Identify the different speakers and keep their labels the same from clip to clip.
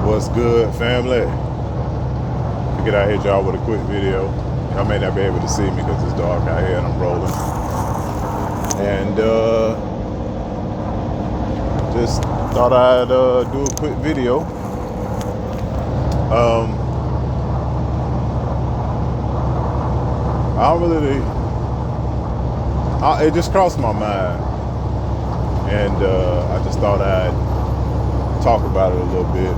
Speaker 1: What's good, family? Get out here, y'all, with a quick video. Y'all may not be able to see me because it's dark out here and I'm rolling. And just thought I'd do a quick video. I don't really. It just crossed my mind, and I just thought I'd talk about it a little bit.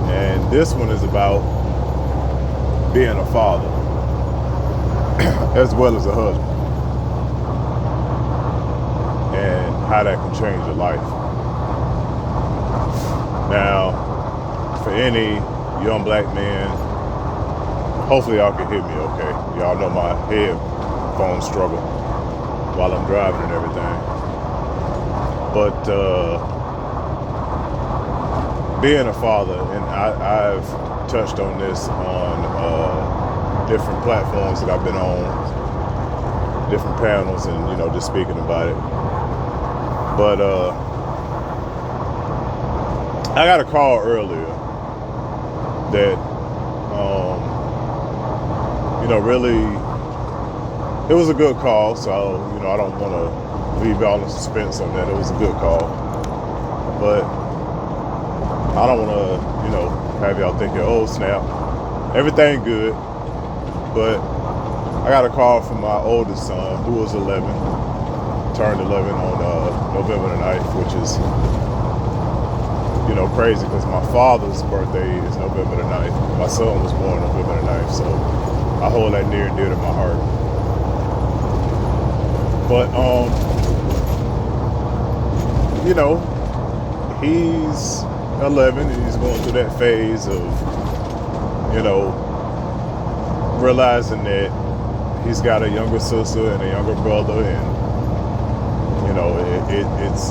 Speaker 1: And this one is about being a father as well as a husband and how that can change your life. Now, for any young black man, hopefully y'all can hear me okay. Y'all know my headphone struggle while I'm driving and everything. But being a father, and I've touched on this on different platforms that I've been on, different panels, and just speaking about it. But I got a call earlier that really, it was a good call. So I don't want to leave y'all in suspense on that. It was a good call, but I don't want to, have y'all thinking, oh snap, everything good. But I got a call from my oldest son, who was 11, turned 11 on November the 9th, which is, crazy because my father's birthday is November the 9th. My son was born November the 9th, so I hold that near and dear to my heart. But, he's 11 and he's going through that phase of, realizing that he's got a younger sister and a younger brother, and,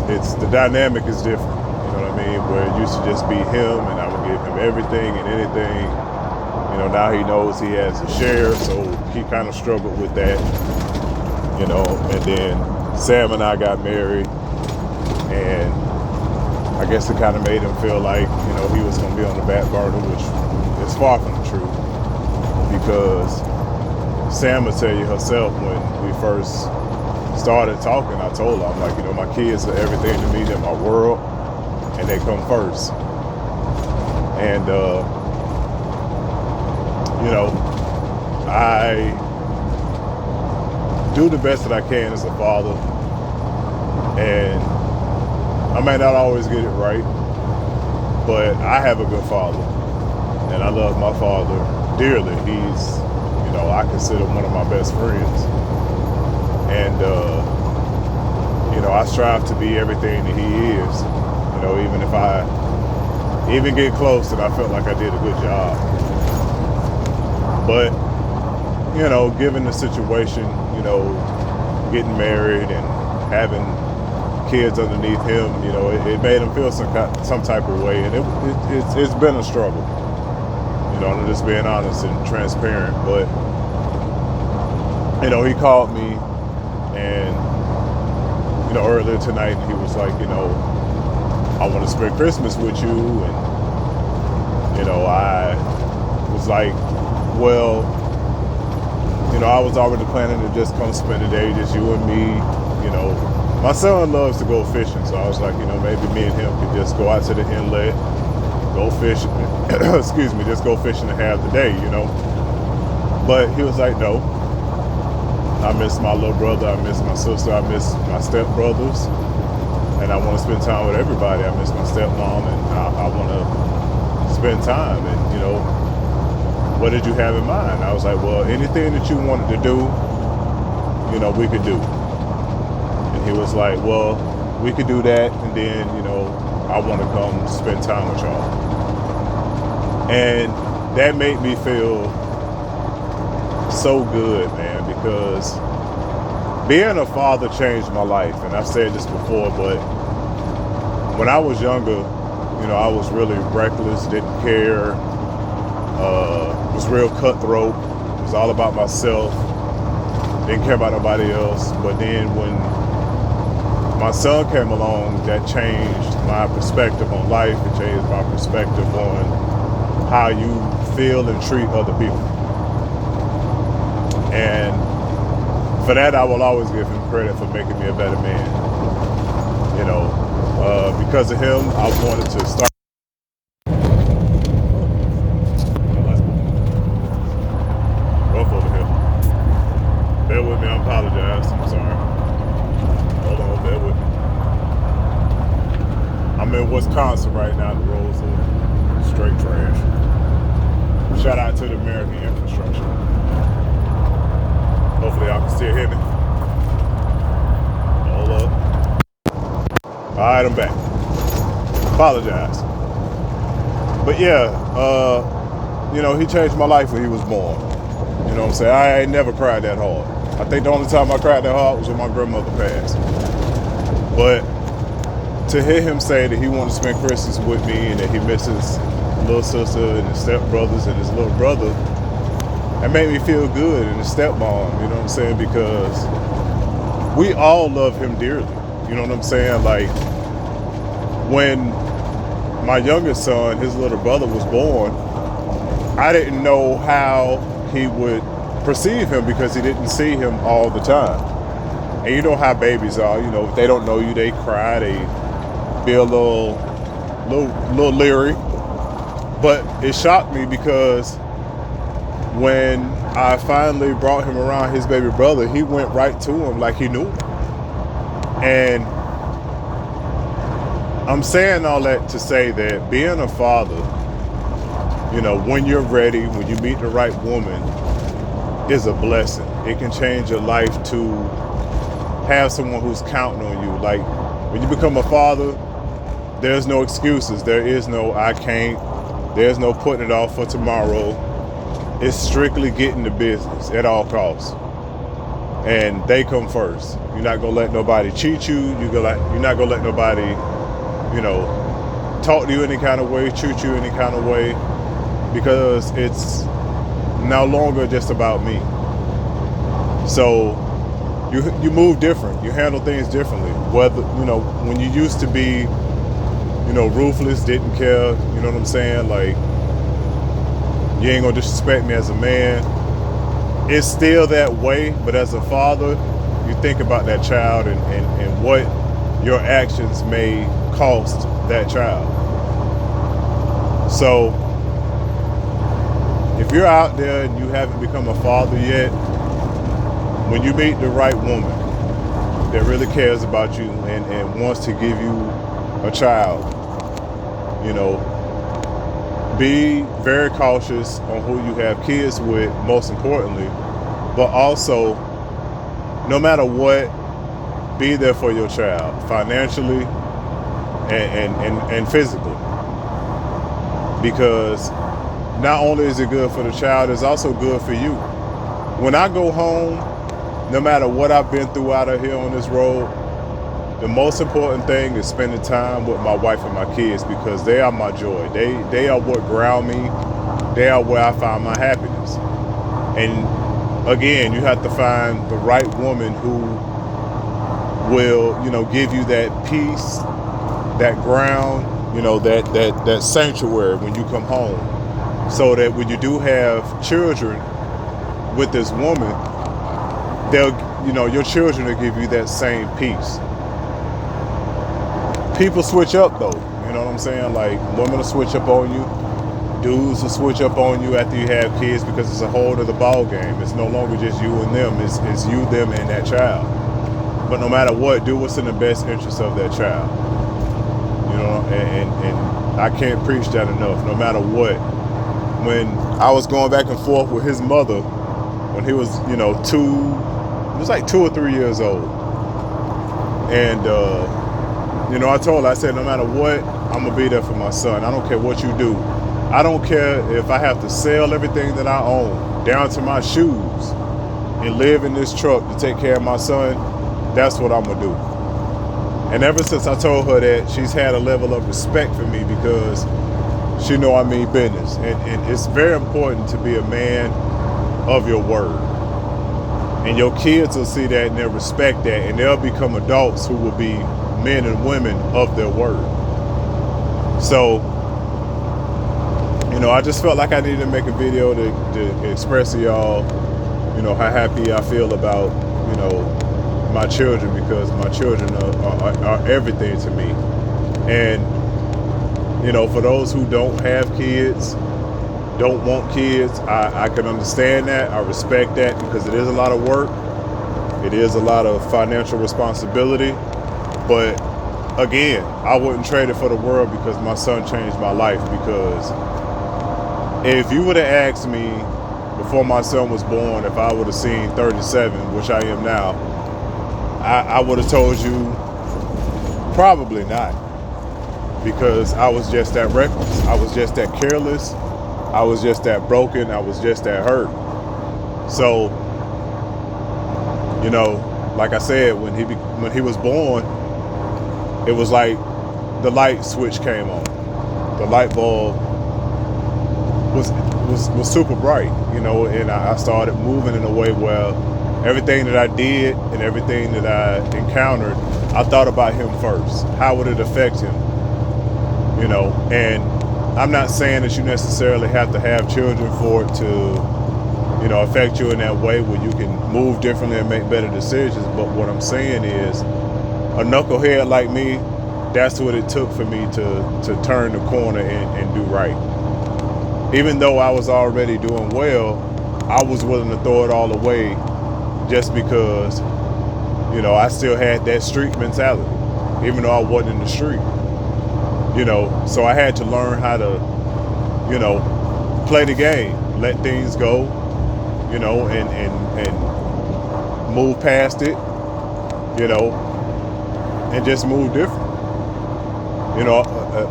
Speaker 1: it's the dynamic is different. You know what I mean? Where it used to just be him and I would give him everything and anything. Now he knows he has a share, so he kind of struggled with that, and then Sam and I got married, and I guess it kind of made him feel like, he was going to be on the back burner, which is far from the truth, because Sam will tell you herself, when we first started talking, I told her, I'm like, my kids are everything to me, they're my world, and they come first. And, I do the best that I can as a father, and I may not always get it right, but I have a good father, and I love my father dearly. He's, I consider him one of my best friends, and I strive to be everything that he is. Even if I even get close and I felt like I did a good job. But, given the situation, getting married and having kids underneath him, it made him feel some type of way, and it's been a struggle. I'm just being honest and transparent. But he called me, and earlier tonight, he was like, I want to spend Christmas with you, and I was like, well, I was already planning to just come spend the day, just you and me. My son loves to go fishing, so I was like, maybe me and him could just go out to the inlet, go fishing, excuse me, just go fishing and have the day, But he was like, no, I miss my little brother, I miss my sister, I miss my stepbrothers, and I want to spend time with everybody. I miss my stepmom, and I want to spend time, and what did you have in mind? I was like, well, anything that you wanted to do, we could do. And he was like, well, we could do that, and then, I want to come spend time with y'all. And that made me feel so good, man, because being a father changed my life. And I've said this before, but when I was younger, I was really reckless, didn't care, was real cutthroat, was all about myself, didn't care about nobody else. But then when my son came along, that changed my perspective on life. It changed my perspective on how you feel and treat other people. And for that, I will always give him credit for making me a better man. You know, because of him, I wanted to start. Rough over here. Bear with me, I apologize. I'm sorry. Hold on, bear with me. I'm in Wisconsin right now. The roads are straight trash. Shout out to the American infrastructure. Hopefully y'all can still hear me. Hold up. Alright, I'm back. Apologize. But yeah, you know, he changed my life when he was born. You know what I'm saying? I ain't never cried that hard. I think the only time I cried that hard was when my grandmother passed. But to hear him say that he wanted to spend Christmas with me and that he misses little sister and his stepbrothers and his little brother, it made me feel good, and his stepmom, you know what I'm saying? Because we all love him dearly. You know what I'm saying? Like, when my youngest son, his little brother, was born, I didn't know how he would perceive him because he didn't see him all the time. And you know how babies are, you know, if they don't know you, they cry, they be a little leery. But it shocked me because when I finally brought him around his baby brother, he went right to him like he knew him. And I'm saying all that to say that being a father, you know, when you're ready, when you meet the right woman, is a blessing. It can change your life to have someone who's counting on you. Like, when you become a father, there's no excuses. There is no I can't. There's no putting it off for tomorrow. It's strictly getting the business at all costs. And they come first. You're not gonna let nobody cheat you. You're not gonna let nobody, you know, talk to you any kind of way, treat you any kind of way, because it's no longer just about me. So you move different. You handle things differently. Whether, you know, when you used to be, you know, ruthless, didn't care, you know what I'm saying? Like, you ain't gonna disrespect me as a man. It's still that way, but as a father, you think about that child and what your actions may cost that child. So if you're out there and you haven't become a father yet, when you meet the right woman that really cares about you and wants to give you a child, you know, be very cautious on who you have kids with, most importantly, but also, no matter what, be there for your child, financially and physically. Because not only is it good for the child, it's also good for you. When I go home, no matter what I've been through out of here on this road, the most important thing is spending time with my wife and my kids, because they are my joy. They are what ground me. They are where I find my happiness. And again, you have to find the right woman who will, you know, give you that peace, that ground, you know, that sanctuary when you come home, so that when you do have children with this woman, they'll, you know, your children will give you that same peace. People switch up though, you know what I'm saying? Like, women will switch up on you, dudes will switch up on you after you have kids, because it's a whole other ball game. It's no longer just you and them, it's you, them, and that child. But no matter what, do what's in the best interest of that child. You know, and I can't preach that enough. No matter what. When I was going back and forth with his mother, when he was, you know, he was like 2 or 3 years old. And, you know, I told her, I said, no matter what, I'm gonna be there for my son. I don't care what you do. I don't care if I have to sell everything that I own, down to my shoes, and live in this truck to take care of my son. That's what I'm gonna do. And ever since I told her that, she's had a level of respect for me, because she know I mean business. And it's very important to be a man of your word. And your kids will see that and they'll respect that, and they'll become adults who will be men and women of their word. So, I just felt like I needed to make a video to express to y'all, how happy I feel about, my children, because my children are everything to me. And, for those who don't have kids, don't want kids, I can understand that. I respect that, because it is a lot of work. It is a lot of financial responsibility. But again, I wouldn't trade it for the world, because my son changed my life. Because if you would have asked me before my son was born if I would have seen 37, which I am now, I would have told you probably not, because I was just that reckless. I was just that careless. I was just that broken. I was just that hurt. So, like I said, when he was born, it was like the light switch came on. The light bulb was super bright, and I started moving in a way where everything that I did and everything that I encountered, I thought about him first. How would it affect him? And I'm not saying that you necessarily have to have children for it to, affect you in that way where you can move differently and make better decisions. But what I'm saying is, a knucklehead like me, that's what it took for me to turn the corner and do right. Even though I was already doing well, I was willing to throw it all away just because, I still had that street mentality, even though I wasn't in the street. So I had to learn how to, play the game, let things go, and move past it, and just move different.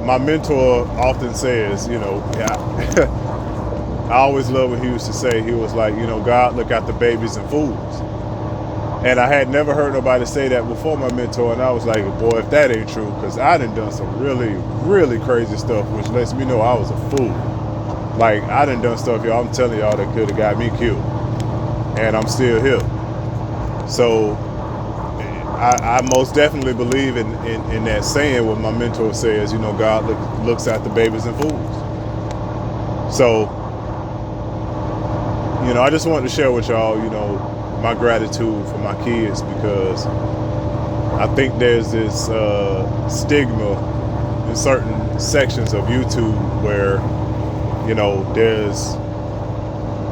Speaker 1: My mentor often says, I always love what he used to say. He was like, God look after babies and fools. And I had never heard nobody say that before my mentor, and I was like, boy, if that ain't true, because I done some really, really crazy stuff, which lets me know I was a fool. Like, I done stuff, y'all, I'm telling y'all, that could have got me killed. And I'm still here. So I most definitely believe in that saying, what my mentor says, God looks after babies and fools. So, I just wanted to share with y'all, my gratitude for my kids, because I think there's this stigma in certain sections of YouTube where, there's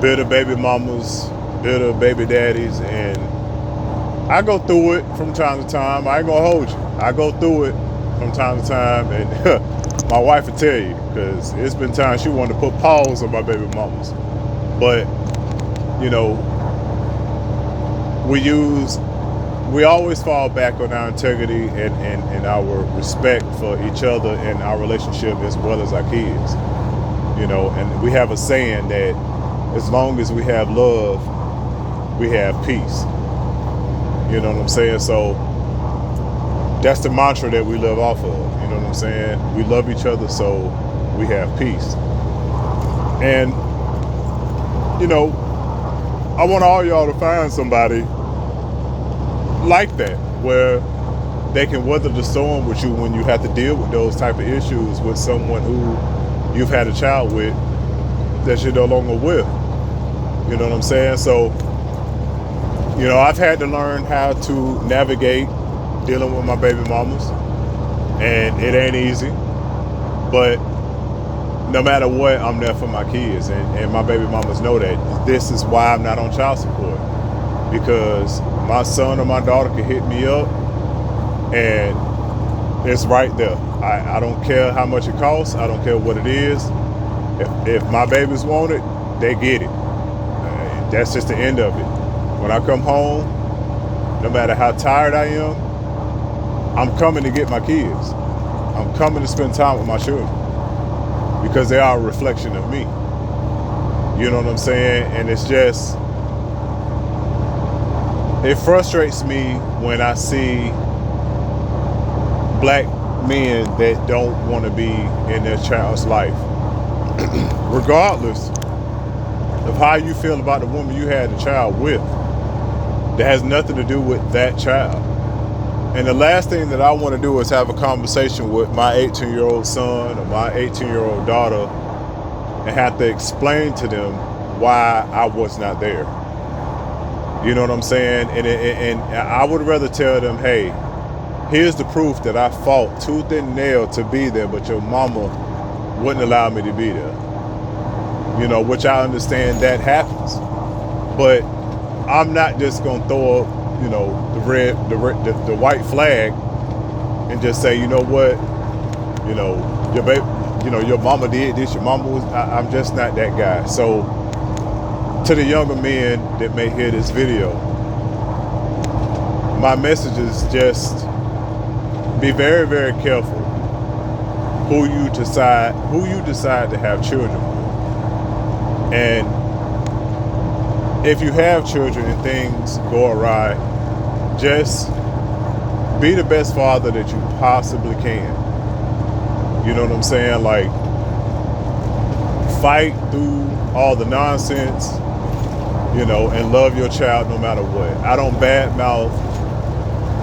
Speaker 1: bitter baby mamas, bitter baby daddies, and I go through it from time to time. I ain't gonna hold you. I go through it from time to time, and my wife will tell you, because it's been times she wanted to put pause on my baby mamas. But, we always fall back on our integrity and our respect for each other and our relationship, as well as our kids. And we have a saying that as long as we have love, we have peace. You know what I'm saying? So that's the mantra that we live off of. You know what I'm saying? We love each other, so we have peace. And, I want all y'all to find somebody like that, where they can weather the storm with you when you have to deal with those type of issues with someone who you've had a child with that you're no longer with. You know what I'm saying? So, I've had to learn how to navigate dealing with my baby mamas, and it ain't easy, but no matter what, I'm there for my kids, and my baby mamas know that. This is why I'm not on child support, because my son or my daughter can hit me up, and it's right there. I don't care how much it costs. I don't care what it is. If my babies want it, they get it. That's just the end of it. When I come home, no matter how tired I am, I'm coming to get my kids. I'm coming to spend time with my children, because they are a reflection of me. You know what I'm saying? And it's just, it frustrates me when I see black men that don't want to be in their child's life. Regardless of how you feel about the woman you had the child with, that has nothing to do with that child. And the last thing that I want to do is have a conversation with my 18-year-old son or my 18-year-old daughter and have to explain to them why I was not there. You know what I'm saying? And I would rather tell them, hey, here's the proof that I fought tooth and nail to be there, but your mama wouldn't allow me to be there. You know, which I understand that happens. But I'm not just gonna throw up, you know, the white flag and just say, you know what, you know, your baby, you know, your mama did this, your mama was. I'm just not that guy. So, to the younger men that may hear this video, my message is just be very, very careful who you decide to have children with. And if you have children and things go awry, just be the best father that you possibly can. You know what I'm saying? Like, fight through all the nonsense, you know, and love your child no matter what. I don't badmouth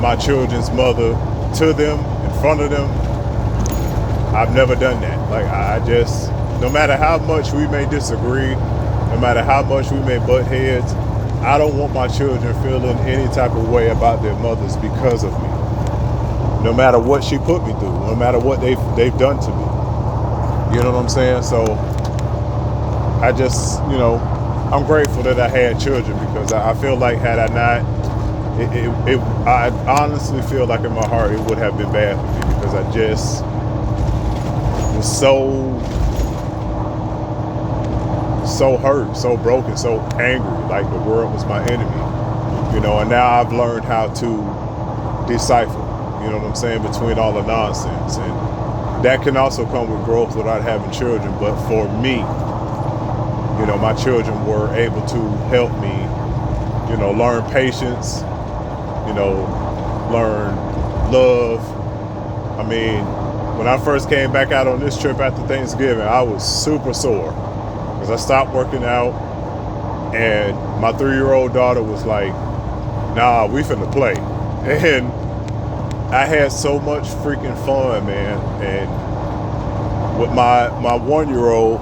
Speaker 1: my children's mother to them, in front of them. I've never done that. Like, I just, no matter how much we may disagree, no matter how much we may butt heads, I don't want my children feeling any type of way about their mothers because of me. No matter what she put me through, no matter what they've done to me. You know what I'm saying? So I just, you know, I'm grateful that I had children, because I feel like had I not, I honestly feel like in my heart it would have been bad for me, because I just was so hurt, so broken, so angry, like the world was my enemy, you know. And now I've learned how to decipher, you know what I'm saying, between all the nonsense. And that can also come with growth without having children. But for me, you know, my children were able to help me, you know, learn patience, you know, learn love. I mean, when I first came back out on this trip after Thanksgiving, I was super sore, because I stopped working out, and my 3-year-old daughter was like, nah, we finna play. And I had so much freaking fun, man. And with my 1-year-old,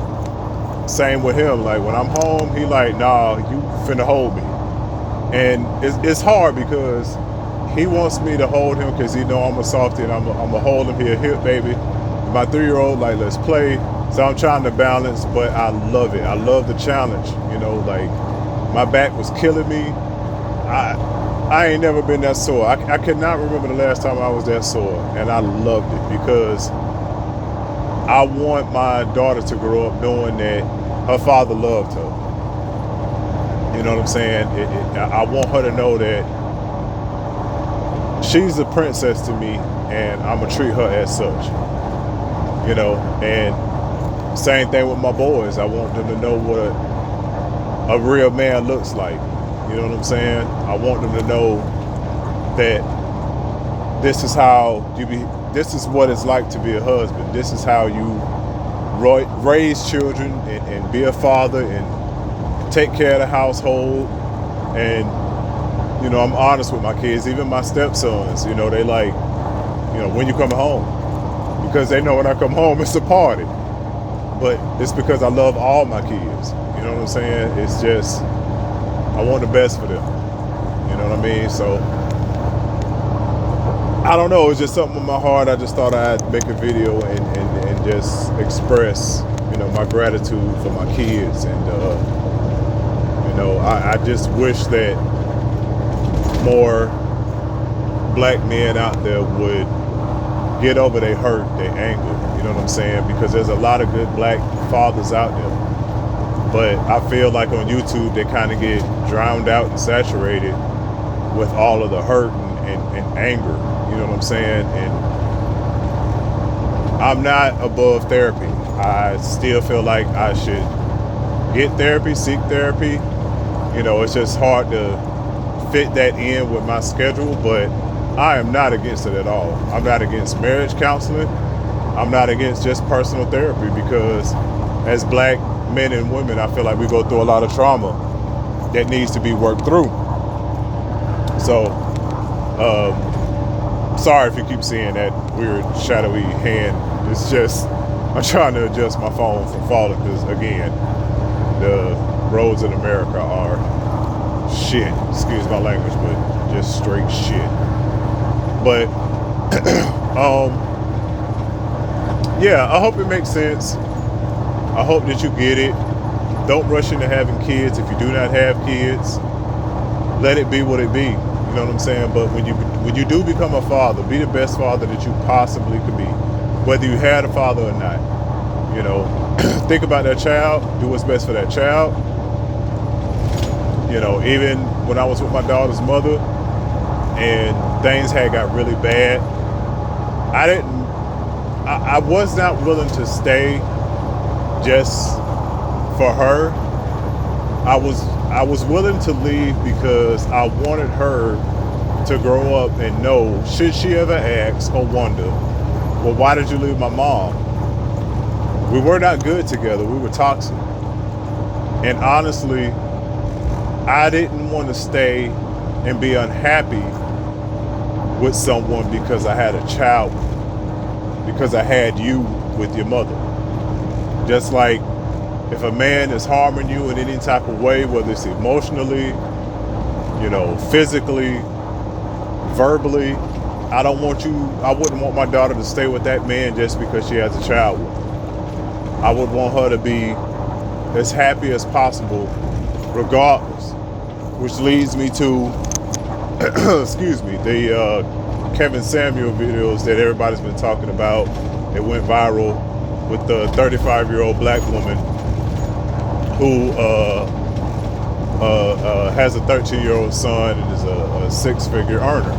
Speaker 1: same with him. Like, when I'm home, he like, nah, you finna hold me. And it's hard, because he wants me to hold him because he know I'm a softie, and I'm gonna hold him here, baby. My 3-year-old like, let's play. So I'm trying to balance, but I love it. I love the challenge. You know, like, my back was killing me. I ain't never been that sore. I cannot remember the last time I was that sore, and I loved it, because I want my daughter to grow up knowing that her father loved her. You know what I'm saying? I want her to know that she's a princess to me, and I'm gonna treat her as such. You know, and same thing with my boys. I want them to know what a real man looks like. You know what I'm saying? I want them to know that this is how this is what it's like to be a husband. This is how you raise children and be a father and take care of the household. And, you know, I'm honest with my kids, even my stepsons, you know, they like, you know, when you coming home? Because they know when I come home, it's a party. But it's because I love all my kids. You know what I'm saying? It's just, I want the best for them. You know what I mean? So, I don't know. It's just something in my heart. I just thought I'd make a video and just express, you know, my gratitude for my kids. And, you know, I just wish that more black men out there would get over their hurt, their anger. You know what I'm saying? Because there's a lot of good black fathers out there. But I feel like on YouTube, they kind of get drowned out and saturated with all of the hurt and anger. You know what I'm saying? And I'm not above therapy. I still feel like I should get therapy, seek therapy. You know, it's just hard to fit that in with my schedule, but I am not against it at all. I'm not against marriage counseling. I'm not against just personal therapy, because as black men and women, I feel like we go through a lot of trauma that needs to be worked through. So, sorry if you keep seeing that weird shadowy hand. It's just, I'm trying to adjust my phone from falling because, again, the roads in America are shit. Excuse my language, but just straight shit. But, yeah, I hope it makes sense. I hope that you get it. Don't rush into having kids. If you do not have kids, let it be what it be. You know what I'm saying? But when you do become a father, be the best father that you possibly could be, whether you had a father or not. You know, think about that child. Do what's best for that child. You know, even when I was with my daughter's mother and things had got really bad, I was not willing to stay just for her. I was willing to leave because I wanted her to grow up and know, should she ever ask or wonder, well, why did you leave my mom? We were not good together. We were toxic. And honestly, I didn't want to stay and be unhappy with someone because I had a child, because I had you with your mother. Just like if a man is harming you in any type of way, whether it's emotionally, you know, physically, verbally, I wouldn't want my daughter to stay with that man just because she has a child with him. I would want her to be as happy as possible regardless, which leads me to, excuse me, the Kevin Samuel videos that everybody's been talking about. It went viral with the 35-year-old black woman who has a 13-year-old son and is a six-figure earner.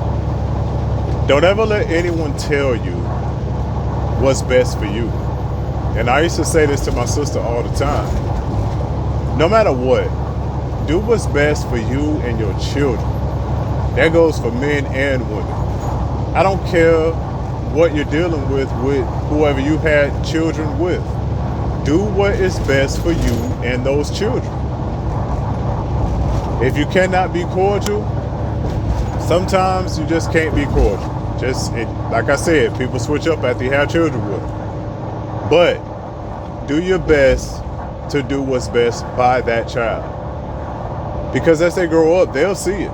Speaker 1: Don't ever let anyone tell you what's best for you. And I used to say this to my sister all the time. No matter what, do what's best for you and your children. That goes for men and women. I don't care what you're dealing with whoever you had children with. Do what is best for you and those children. If you cannot be cordial, sometimes you just can't be cordial. Like I said, people switch up after you have children with them. But do your best to do what's best by that child. Because as they grow up, they'll see it.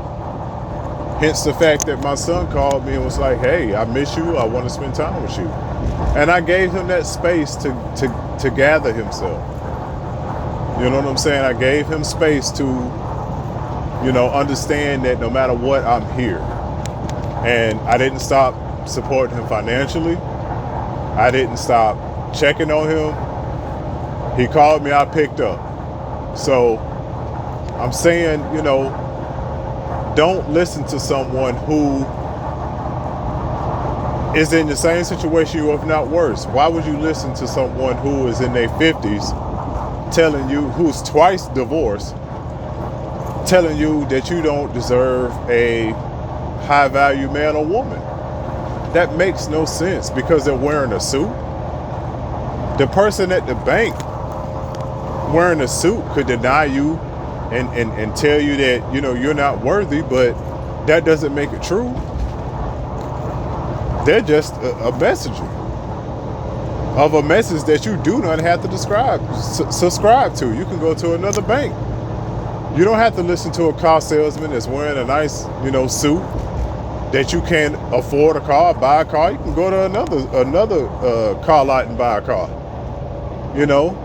Speaker 1: Hence the fact that my son called me and was like, hey, I miss you. I want to spend time with you. And I gave him that space to gather himself. You know what I'm saying? I gave him space to, you know, understand that no matter what, I'm here. And I didn't stop supporting him financially. I didn't stop checking on him. He called me, I picked up. So I'm saying, you know, don't listen to someone who is in the same situation you, if not worse. Why would you listen to someone who is in their 50s telling you, who's twice divorced, telling you that you don't deserve a high value man or woman? That makes no sense because they're wearing a suit. The person at the bank wearing a suit could deny you and tell you that, you know, you're not worthy, but that doesn't make it true. They're just a messenger of a message that you do not have to subscribe to. You can go to another bank. You don't have to listen to a car salesman that's wearing a nice, you know, suit that you can't afford a car, buy a car. You can go to another car lot and buy a car. You know,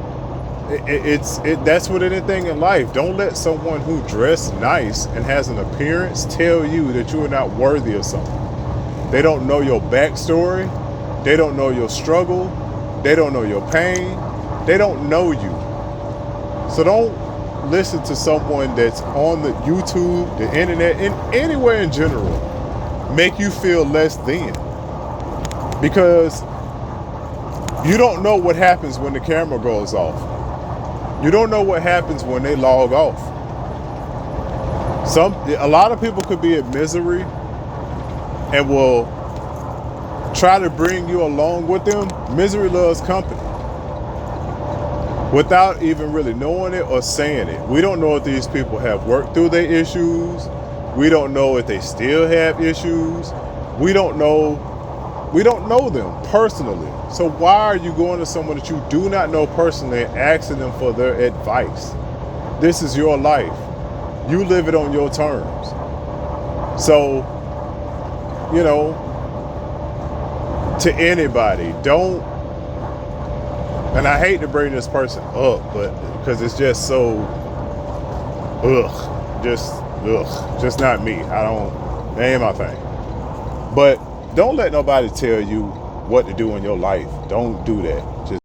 Speaker 1: that's with anything in life. Don't let someone who dressed nice and has an appearance tell you that you are not worthy of something. They don't know your backstory. They don't know your struggle. They don't know your pain. They don't know you. So don't listen to someone that's on the YouTube, the internet, and anywhere in general make you feel less than. Because you don't know what happens when the camera goes off. You don't know what happens when they log off. A lot of people could be in misery and will try to bring you along with them. Misery loves company. Without even really knowing it or saying it. We don't know if these people have worked through their issues. We don't know if they still have issues. We don't know. We don't know them personally. So why are you going to someone that you do not know personally and asking them for their advice? This is your life. You live it on your terms. So, you know, to anybody, don't, and I hate to bring this person up, but because it's just so, just not me. That ain't my thing. But don't let nobody tell you what to do in your life. Don't do that. Just